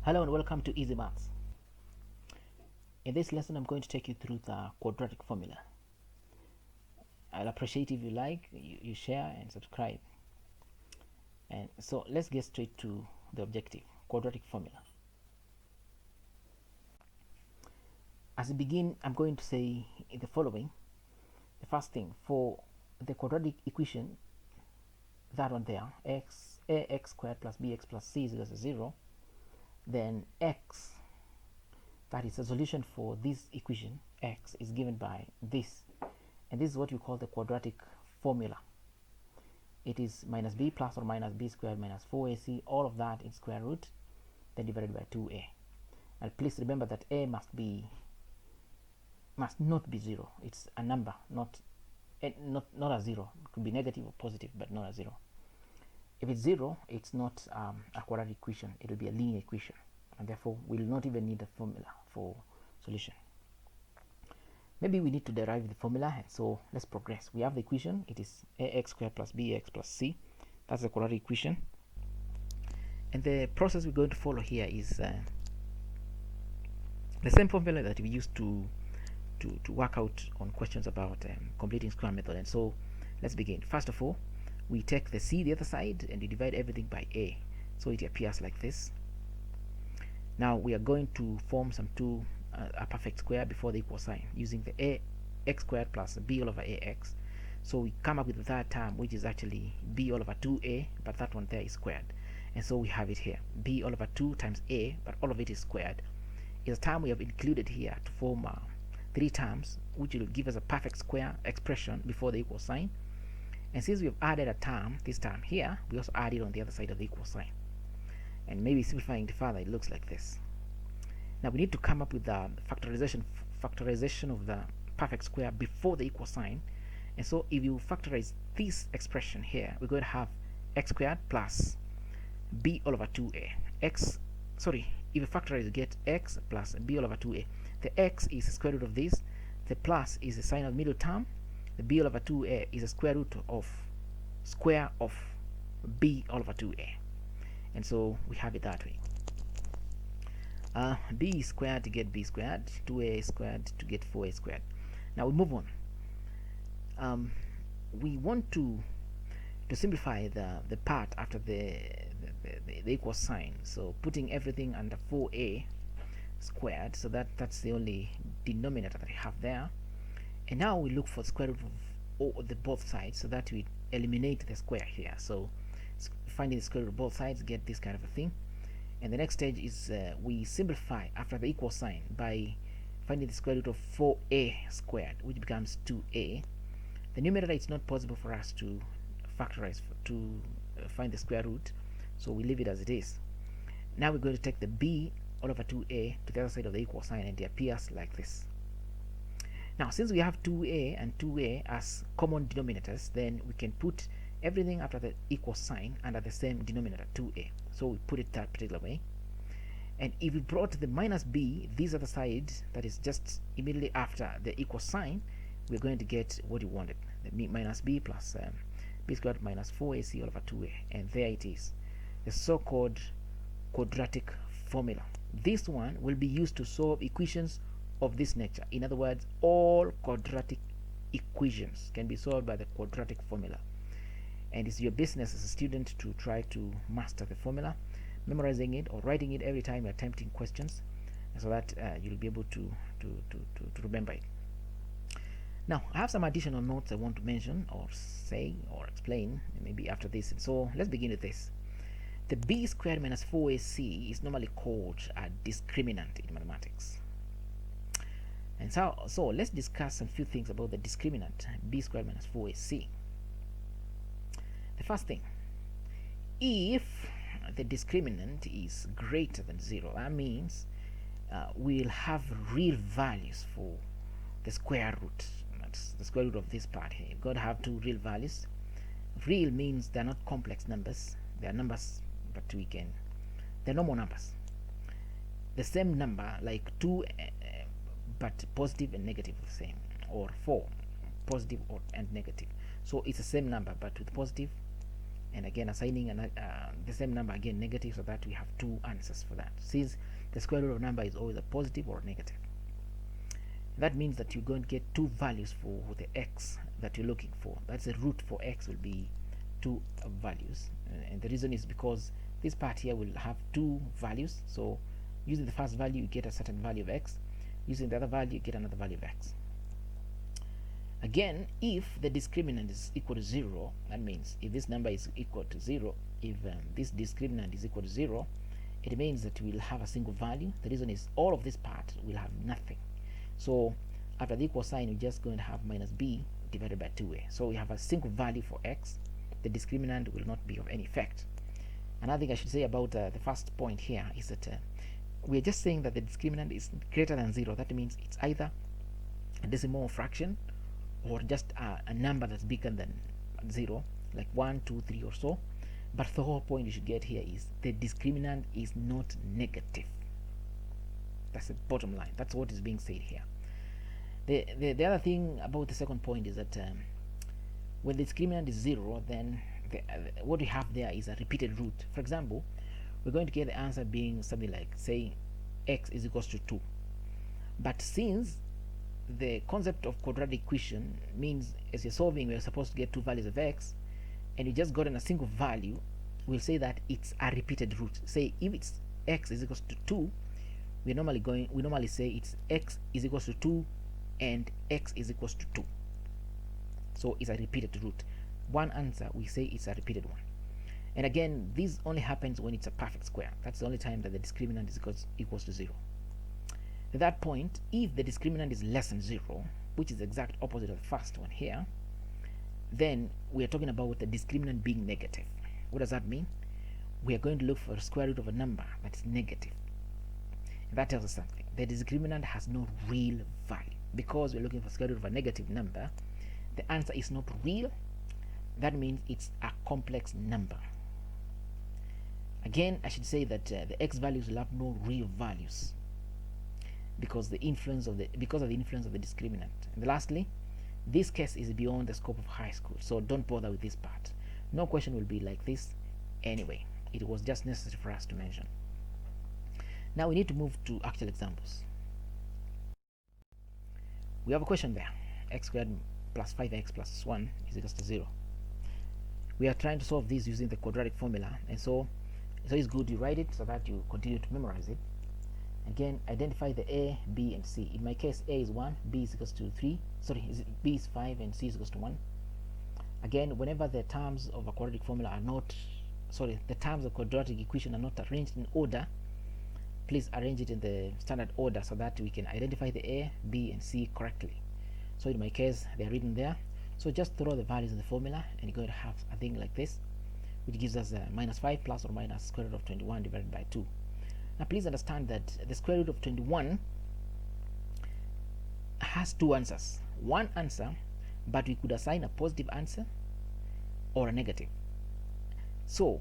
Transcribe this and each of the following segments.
Hello and welcome to Easy Maths. In this lesson, I'm going to take you through the quadratic formula. I'll appreciate if you like, you share and subscribe. And so let's get straight to the objective, quadratic formula. As we begin, I'm going to say the following. The first thing, for the quadratic equation, that one there, ax squared plus bx plus c is equal to 0, then x, that is the solution for this equation, x, is given by this. And this is what we call the quadratic formula. It is minus b plus or minus b squared minus 4ac, all of that in square root, then divided by 2a. And please remember that a must not be 0. It's a number, not a 0. It could be negative or positive, but not a 0. If it's 0, it's not a quadratic equation. It will be a linear equation, and therefore we will not even need a formula for solution. Maybe we need to derive the formula, and so let's progress. We have the equation. It is ax squared plus bx plus c. That's the quadratic equation. And the process we're going to follow here is the same formula that we used to work out on questions about completing square method. And so let's begin. First of all, we take the c the other side and we divide everything by a, so it appears like this. Now we are going to form a perfect square before the equal sign using the ax squared plus b all over ax. So we come up with that term, which is actually b all over 2a, but that one there is squared, and so we have it here, b all over 2 times a, but all of it is squared. Is a term we have included here to form 3 terms, which will give us a perfect square expression before the equal sign. And since we have added a term, this term here, we also add it on the other side of the equal sign. And maybe simplifying it further, it looks like this. Now we need to come up with the factorization of the perfect square before the equal sign. And so if you factorize this expression here, we're going to have x squared plus b all over 2a. If you factorize, you get x plus b all over 2a. The x is the square root of this. The plus is the sign of middle term. The b all over 2a is a square root of b all over 2a. And so we have it that way. B squared to get b squared, 2a squared to get 4a squared. Now we move on. We want to simplify the part after the equal sign. So putting everything under 4a squared, so that's the only denominator that we have there. And now we look for the square root of both sides, so that we eliminate the square here. So finding the square root of both sides, get this kind of a thing. And the next stage is we simplify after the equal sign by finding the square root of 4a squared, which becomes 2a. The numerator, it's not possible for us to factorize to find the square root, so we leave it as it is. Now we're going to take the b all over 2a to the other side of the equal sign, and it appears like this. Now, since we have 2a and 2a as common denominators, then we can put everything after the equal sign under the same denominator, 2a. So we put it that particular way. And if we brought the minus b this other side, that is just immediately after the equal sign, we're going to get what we wanted, the minus b plus b squared minus 4ac all over 2a. And there it is, the so-called quadratic formula. This one will be used to solve equations of this nature. In other words, all quadratic equations can be solved by the quadratic formula. And it's your business as a student to try to master the formula, memorizing it or writing it every time you're attempting questions, so that you'll be able to remember it. Now, I have some additional notes I want to mention or say or explain maybe after this. And so let's begin with this. The b squared minus 4ac is normally called a discriminant in mathematics. And so let's discuss a few things about the discriminant, b squared minus 4ac. The first thing, if the discriminant is greater than 0, that means we'll have real values for the square root. That's the square root of this part here. You've got to have 2 real values. Real means they're not complex numbers. They're numbers, but they're normal numbers. The same number, like 2 but positive and negative the same, or 4 positive and negative. So it's the same number but with positive and again assigning the same number again negative, so that we have two answers for that, since the square root of number is always a positive or negative. That means that you're going to get two values for the x that you're looking for. That's the root for x will be two values, and the reason is because this part here will have two values. So using the first value you get a certain value of x, using the other value you get another value of x. Again, if the discriminant is equal to 0, that means if this number is equal to 0, if this discriminant is equal to 0, it means that we'll have a single value. The reason is all of this part will have nothing. So after the equal sign, we're just going to have minus b divided by 2a. So we have a single value for x. The discriminant will not be of any effect. Another thing I should say about the first point here is that we're just saying that the discriminant is greater than 0. That means it's either a decimal fraction or just a number that's bigger than 0, like 1, 2, 3 or so. But the whole point you should get here is the discriminant is not negative. That's the bottom line. That's what is being said here. The other thing about the second point is that when the discriminant is 0, then what we have there is a repeated root. For example, we're going to get the answer being something like, say, x is equals to 2. But since the concept of quadratic equation means as you're solving, we're supposed to get two values of x, and you just gotten a single value, we'll say that it's a repeated root. Say if it's x is equals to 2, we normally say it's x is equals to 2 and x is equals to 2. So it's a repeated root. One answer, we say it's a repeated one. And again, this only happens when it's a perfect square. That's the only time that the discriminant is equals to 0. At that point, if the discriminant is less than 0, which is the exact opposite of the first one here, then we are talking about the discriminant being negative. What does that mean? We are going to look for the square root of a number that is negative. And that tells us something. The discriminant has no real value. Because we're looking for square root of a negative number, the answer is not real. That means it's a complex number. Again, I should say that the x values will have no real values because of the influence of the discriminant. And lastly, this case is beyond the scope of high school, so don't bother with this part. No question will be like this anyway. It was just necessary for us to mention. Now we need to move to actual examples. We have a question there. X squared plus 5x plus 1 is equals to 0. We are trying to solve this using the quadratic formula, and so it's good you write it so that you continue to memorize it. Again, identify the a, b, and c. In my case, a is 1, b is equals to 3. B is 5, and c is equals to 1. Again, whenever the terms of a quadratic formula are not, the terms of quadratic equation are not arranged in order, please arrange it in the standard order so that we can identify the a, b, and c correctly. So in my case, they are written there. So just throw the values in the formula, and you're going to have a thing like this, which gives us minus 5 plus or minus square root of 21 divided by 2. Now please understand that the square root of 21 has two answers. One answer, but we could assign a positive answer or a negative. So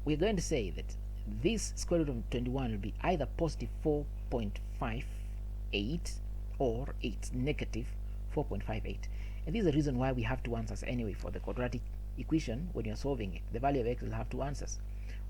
we're going to say that this square root of 21 will be either positive 4.58 or it's negative 4.58. And this is the reason why we have two answers anyway for the quadratic equation. When you're solving it, the value of x will have two answers.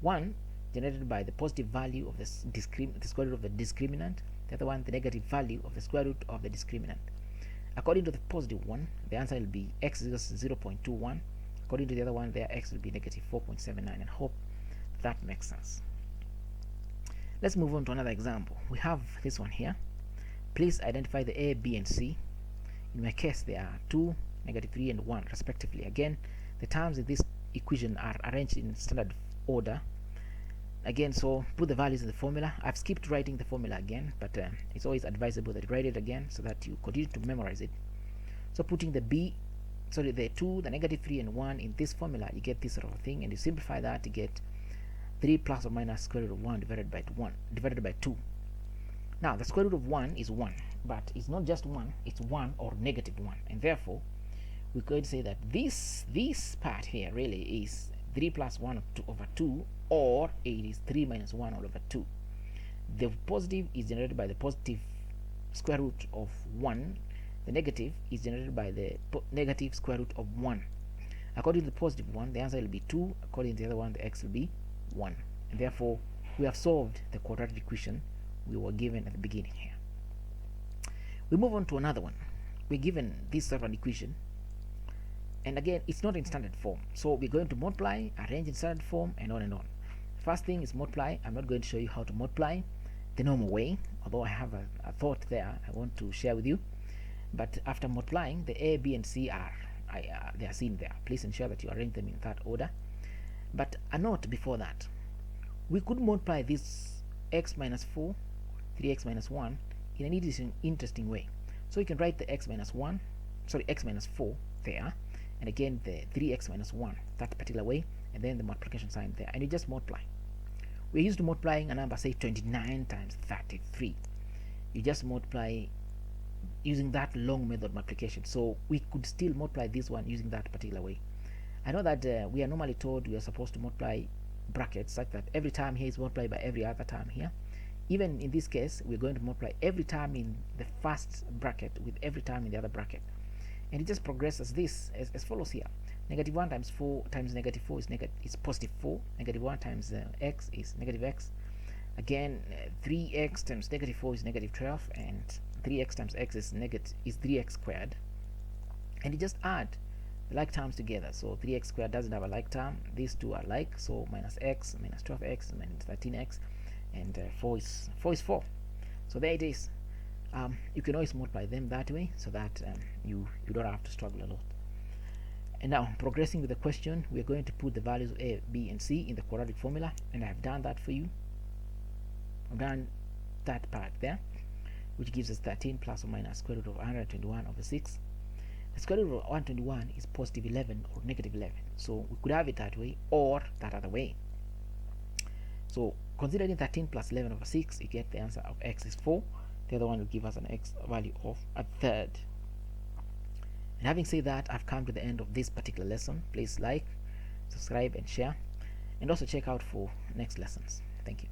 One generated by the positive value of the square root of the discriminant, the other one the negative value of the square root of the discriminant. According to the positive one, the answer will be x is equals to 0.21. According to the other one, their x will be negative 4.79, and hope that makes sense. Let's move on to another example. We have this one here. Please identify the a, b, and c. In my case, there are 2, negative 3, and 1 respectively. Again, the terms in this equation are arranged in standard order. Again, so put the values in the formula. I've skipped writing the formula again, but it's always advisable that you write it again so that you continue to memorize it. So putting the 2, the negative 3, and 1 in this formula, you get this sort of thing, and you simplify that to get 3 plus or minus square root of 1 divided by 2. Now the square root of 1 is 1, but it's not just 1, it's 1 or negative 1, and therefore we could say that this part here really is 3 plus 1 over 2, or it is 3 minus 1 all over 2. The positive is generated by the positive square root of 1. The negative is generated by the negative square root of 1. According to the positive one, the answer will be 2. According to the other one, the x will be 1. And therefore, we have solved the quadratic equation we were given at the beginning here. We move on to another one. We're given this sort of an equation, and again, it's not in standard form. So we're going to multiply, arrange in standard form, and on and on. First thing is multiply. I'm not going to show you how to multiply the normal way, although I have a thought there I want to share with you. But after multiplying, the A, B, and C they are seen there. Please ensure that you arrange them in that order. But a note before that, we could multiply this x minus 4, 3x minus 1 in an interesting way. So you can write the x minus 4 there, and again the 3x minus 1 that particular way, and then the multiplication sign there, and you just multiply. We're used to multiplying a number, say 29 times 33. You just multiply using that long method multiplication. So we could still multiply this one using that particular way. I know that we are normally told we are supposed to multiply brackets such that every term here is multiplied by every other term here. Even in this case, we're going to multiply every term in the first bracket with every term in the other bracket. And it just progresses this as follows here. Negative 1 times 4 times negative 4 is positive 4. Negative 1 times x is negative x. Again, 3x times negative 4 is negative 12, and 3x times x is 3x squared. And you just add the like terms together. So 3x squared doesn't have a like term. These two are like, so minus x, minus 12x, minus 13x, and 4 is 4. So there it is. You can always multiply them that way, so that you don't have to struggle a lot. And now, progressing with the question, we are going to put the values of a, b, and c in the quadratic formula, and I have done that for you. I've done that part there, which gives us 13 plus or minus square root of 121 over 6. The square root of 121 is positive 11 or negative 11, so we could have it that way or that other way. So considering 13 plus 11 over 6, you get the answer of x is 4. The other one will give us an x value of a third. And having said that, I've come to the end of this particular lesson. Please like, subscribe, and share, and also check out for next lessons. Thank you.